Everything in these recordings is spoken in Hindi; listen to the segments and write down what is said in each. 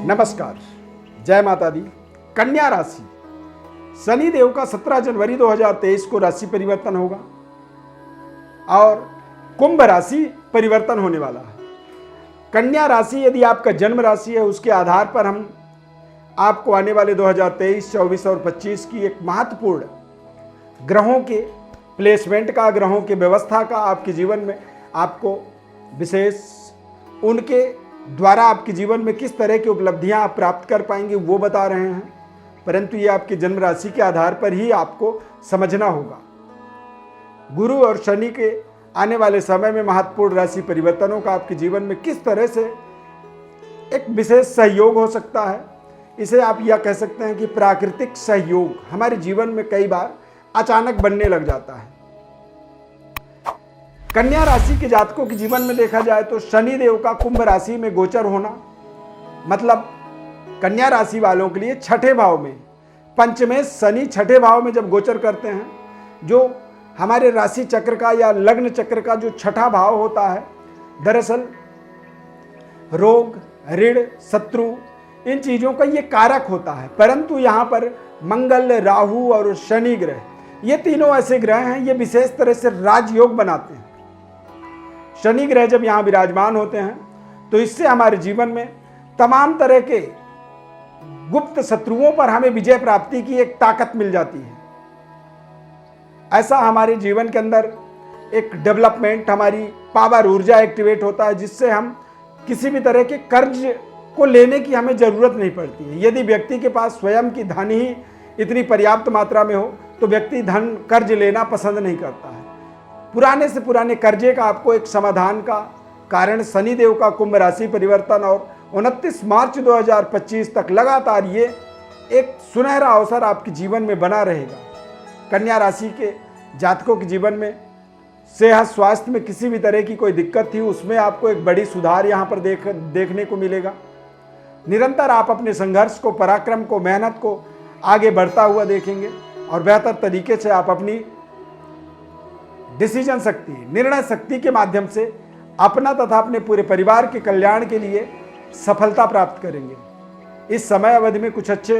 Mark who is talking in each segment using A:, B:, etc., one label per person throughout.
A: नमस्कार, जय माता दी। कन्या राशि, शनि देव का 17 जनवरी 2023 को राशि परिवर्तन होगा और कुंभ राशि परिवर्तन होने वाला है। कन्या राशि यदि आपका जन्म राशि है, उसके आधार पर हम आपको आने वाले 2023, 24 और 25 की एक महत्वपूर्ण ग्रहों के प्लेसमेंट का, ग्रहों की व्यवस्था का आपके जीवन में आपको विशेष उनके द्वारा आपके जीवन में किस तरह की उपलब्धियां आप प्राप्त कर पाएंगे वो बता रहे हैं। परंतु ये आपकी जन्म राशि के आधार पर ही आपको समझना होगा। गुरु और शनि के आने वाले समय में महत्वपूर्ण राशि परिवर्तनों का आपके जीवन में किस तरह से एक विशेष सहयोग हो सकता है, इसे आप यह कह सकते हैं कि प्राकृतिक सहयोग हमारे जीवन में कई बार अचानक बनने लग जाता है। कन्या राशि के जातकों के जीवन में देखा जाए तो शनि देव का कुंभ राशि में गोचर होना मतलब कन्या राशि वालों के लिए छठे भाव में, पंचमें शनि छठे भाव में जब गोचर करते हैं, जो हमारे राशि चक्र का या लग्न चक्र का जो छठा भाव होता है, दरअसल रोग, ऋण, शत्रु, इन चीजों का ये कारक होता है। परंतु यहाँ पर मंगल, राहु और शनि ग्रह, ये तीनों ऐसे ग्रह हैं, ये विशेष तरह से राजयोग बनाते हैं। शनि ग्रह जब यहाँ विराजमान होते हैं तो इससे हमारे जीवन में तमाम तरह के गुप्त शत्रुओं पर हमें विजय प्राप्ति की एक ताकत मिल जाती है। ऐसा हमारे जीवन के अंदर एक डेवलपमेंट, हमारी पावर, ऊर्जा एक्टिवेट होता है, जिससे हम किसी भी तरह के कर्ज को लेने की हमें जरूरत नहीं पड़ती है। यदि व्यक्ति के पास स्वयं की धन ही इतनी पर्याप्त मात्रा में हो तो व्यक्ति धन कर्ज लेना पसंद नहीं करता है। पुराने से पुराने कर्जे का आपको एक समाधान का कारण शनि देव का कुंभ राशि परिवर्तन और 29 मार्च 2025 तक लगातार ये एक सुनहरा अवसर आपके जीवन में बना रहेगा। कन्या राशि के जातकों के जीवन में सेहत स्वास्थ्य में किसी भी तरह की कोई दिक्कत थी, उसमें आपको एक बड़ी सुधार यहाँ पर देखने को मिलेगा। निरंतर आप अपने संघर्ष को, पराक्रम को, मेहनत को आगे बढ़ता हुआ देखेंगे और बेहतर तरीके से आप अपनी डिसीजन शक्ति, निर्णय शक्ति के माध्यम से अपना तथा अपने पूरे परिवार के कल्याण के लिए सफलता प्राप्त करेंगे। इस समय अवधि में कुछ अच्छे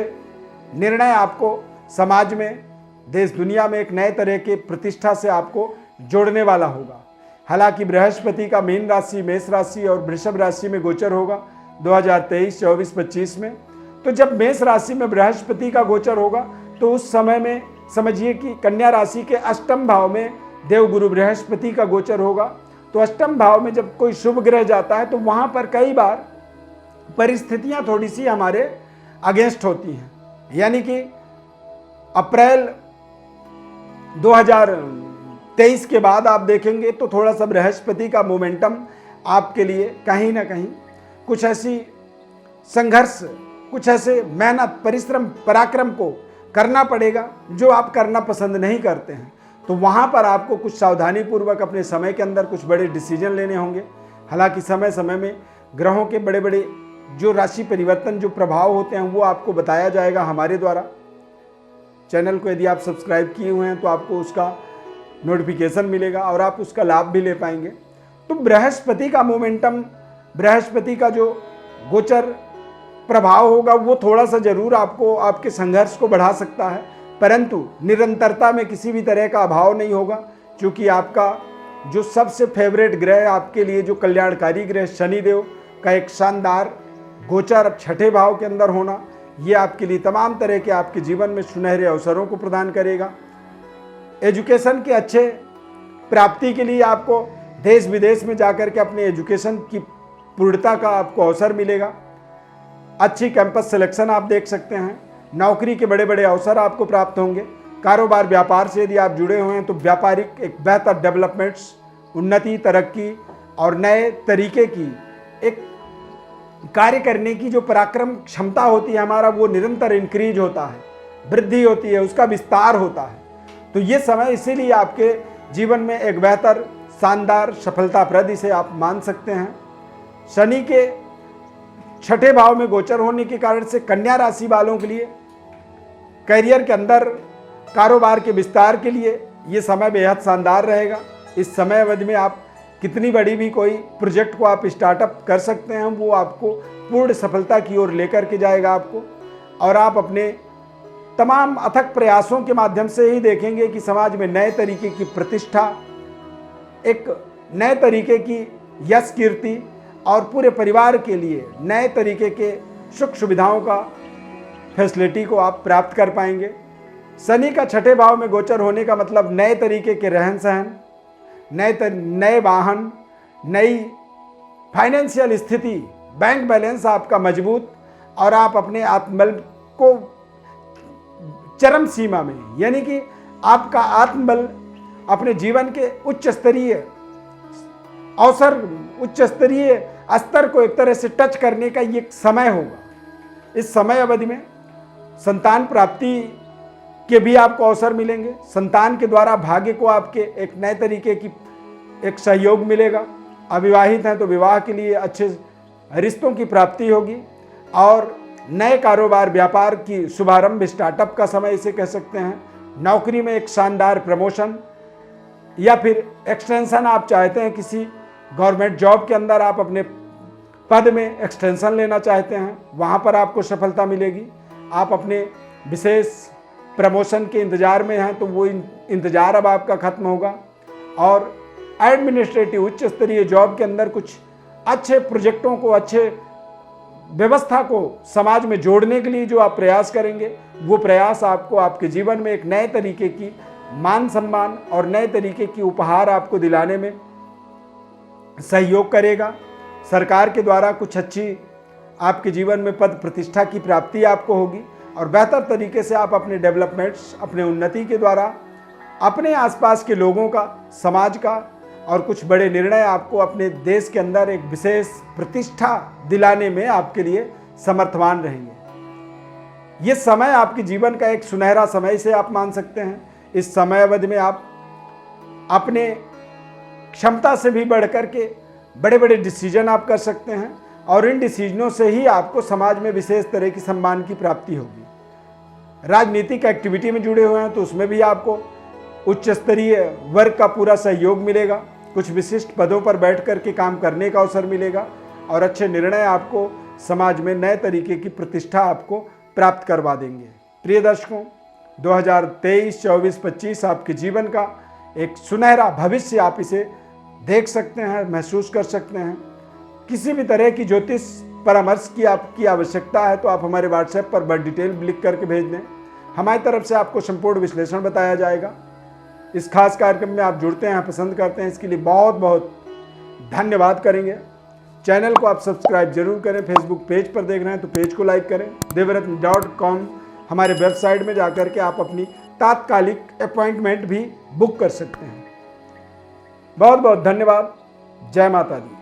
A: निर्णय आपको समाज में, देश दुनिया में एक नए तरह के प्रतिष्ठा से आपको जोड़ने वाला होगा। हालांकि बृहस्पति का मीन राशि, मेष राशि और वृषभ राशि में गोचर होगा 2023, 24, 25 में। तो जब मेष राशि में बृहस्पति का गोचर होगा तो उस समय में समझिए कि कन्या राशि के अष्टम भाव में देव गुरु बृहस्पति का गोचर होगा। तो अष्टम भाव में जब कोई शुभ ग्रह जाता है तो वहां पर कई बार परिस्थितियां थोड़ी सी हमारे अगेंस्ट होती हैं। यानी कि अप्रैल 2023 के बाद आप देखेंगे तो थोड़ा सा बृहस्पति का मोमेंटम आपके लिए कहीं ना कहीं कुछ ऐसी संघर्ष, कुछ ऐसे मेहनत, परिश्रम, पराक्रम को करना पड़ेगा जो आप करना पसंद नहीं करते हैं। तो वहाँ पर आपको कुछ सावधानी पूर्वक अपने समय के अंदर कुछ बड़े डिसीजन लेने होंगे। हालांकि समय समय में ग्रहों के बड़े बड़े जो राशि परिवर्तन, जो प्रभाव होते हैं, वो आपको बताया जाएगा हमारे द्वारा। चैनल को यदि आप सब्सक्राइब किए हुए हैं तो आपको उसका नोटिफिकेशन मिलेगा और आप उसका लाभ भी ले पाएंगे। तो बृहस्पति का मोमेंटम, बृहस्पति का जो गोचर प्रभाव होगा वो थोड़ा सा जरूर आपको आपके संघर्ष को बढ़ा सकता है, परंतु निरंतरता में किसी भी तरह का अभाव नहीं होगा। क्योंकि आपका जो सबसे फेवरेट ग्रह आपके लिए, जो कल्याणकारी ग्रह शनिदेव का एक शानदार गोचर छठे भाव के अंदर होना, ये आपके लिए तमाम तरह के आपके जीवन में सुनहरे अवसरों को प्रदान करेगा। एजुकेशन के अच्छे प्राप्ति के लिए आपको देश विदेश में जाकर के अपने एजुकेशन की पूर्णता का आपको अवसर मिलेगा। अच्छी कैंपस सिलेक्शन आप देख सकते हैं। नौकरी के बड़े बड़े अवसर आपको प्राप्त होंगे। कारोबार, व्यापार से यदि आप जुड़े हुए हैं तो व्यापारिक एक बेहतर डेवलपमेंट्स, उन्नति, तरक्की और नए तरीके की एक कार्य करने की जो पराक्रम क्षमता होती है हमारा, वो निरंतर इंक्रीज होता है, वृद्धि होती है, उसका विस्तार होता है। तो ये समय इसीलिए आपके जीवन में एक बेहतर, शानदार, सफलताप्रद इसे आप मान सकते हैं। शनि के छठे भाव में गोचर होने के कारण से कन्या राशि वालों के लिए करियर के अंदर, कारोबार के विस्तार के लिए ये समय बेहद शानदार रहेगा। इस समय अवधि में आप कितनी बड़ी भी कोई प्रोजेक्ट को आप स्टार्टअप कर सकते हैं, वो आपको पूर्ण सफलता की ओर लेकर के जाएगा आपको। और आप अपने तमाम अथक प्रयासों के माध्यम से ही देखेंगे कि समाज में नए तरीके की प्रतिष्ठा, एक नए तरीके की यश कीर्ति और पूरे परिवार के लिए नए तरीके के सुख सुविधाओं का फैसिलिटी को आप प्राप्त कर पाएंगे। शनि का छठे भाव में गोचर होने का मतलब नए तरीके के रहन सहन, नए वाहन, नई फाइनेंशियल स्थिति, बैंक बैलेंस आपका मजबूत और आप अपने आत्मबल को चरम सीमा में, यानी कि आपका आत्मबल अपने जीवन के उच्च स्तरीय अवसर, उच्च स्तरीय स्तर को एक तरह से टच करने का ये समय होगा। इस समय अवधि में संतान प्राप्ति के भी आपको अवसर मिलेंगे। संतान के द्वारा भाग्य को आपके एक नए तरीके की एक सहयोग मिलेगा। अविवाहित हैं तो विवाह के लिए अच्छे रिश्तों की प्राप्ति होगी और नए कारोबार व्यापार की शुभारंभ, स्टार्टअप का समय इसे कह सकते हैं। नौकरी में एक शानदार प्रमोशन या फिर एक्सटेंशन आप चाहते हैं, किसी गवर्नमेंट जॉब के अंदर आप अपने पद में एक्सटेंशन लेना चाहते हैं, वहाँ पर आपको सफलता मिलेगी। आप अपने विशेष प्रमोशन के इंतजार में हैं तो वो इंतजार अब आपका खत्म होगा। और एडमिनिस्ट्रेटिव उच्च स्तरीय जॉब के अंदर कुछ अच्छे प्रोजेक्टों को, अच्छे व्यवस्था को समाज में जोड़ने के लिए जो आप प्रयास करेंगे, वो प्रयास आपको आपके जीवन में एक नए तरीके की मान सम्मान और नए तरीके की उपहार आपको दिलाने में सहयोग करेगा। सरकार के द्वारा कुछ अच्छी आपके जीवन में पद प्रतिष्ठा की प्राप्ति आपको होगी और बेहतर तरीके से आप अपने डेवलपमेंट्स, अपने उन्नति के द्वारा अपने आसपास के लोगों का, समाज का और कुछ बड़े निर्णय आपको अपने देश के अंदर एक विशेष प्रतिष्ठा दिलाने में आपके लिए समर्थवान रहेंगे। ये समय आपके जीवन का एक सुनहरा समय से आप मान सकते हैं। इस समय अवधि में आप अपने क्षमता से भी बढ़कर के बड़े बड़े डिसीजन आप कर सकते हैं और इन डिसीजनों से ही आपको समाज में विशेष तरह की सम्मान की प्राप्ति होगी। राजनीतिक एक्टिविटी में जुड़े हुए हैं तो उसमें भी आपको उच्च स्तरीय वर्ग का पूरा सहयोग मिलेगा। कुछ विशिष्ट पदों पर बैठ कर के काम करने का अवसर मिलेगा और अच्छे निर्णय आपको समाज में नए तरीके की प्रतिष्ठा आपको प्राप्त करवा देंगे। प्रिय दर्शकों, 2023, 24, 25 आपके जीवन का एक सुनहरा भविष्य आप इसे देख सकते हैं, महसूस कर सकते हैं। किसी भी तरह की ज्योतिष परामर्श की आपकी आवश्यकता है तो आप हमारे व्हाट्सएप पर बड़ डिटेल लिख करके भेज दें। हमारी तरफ से आपको संपूर्ण विश्लेषण बताया जाएगा। इस खास कार्यक्रम में आप जुड़ते हैं, पसंद करते हैं, इसके लिए बहुत बहुत धन्यवाद करेंगे। चैनल को आप सब्सक्राइब जरूर करें। फेसबुक पेज पर देख रहे हैं तो पेज को लाइक करें। devratan.com हमारे वेबसाइट में जाकर के आप अपनी तात्कालिक अपॉइंटमेंट भी बुक कर सकते हैं। बहुत बहुत धन्यवाद। जय माता दी।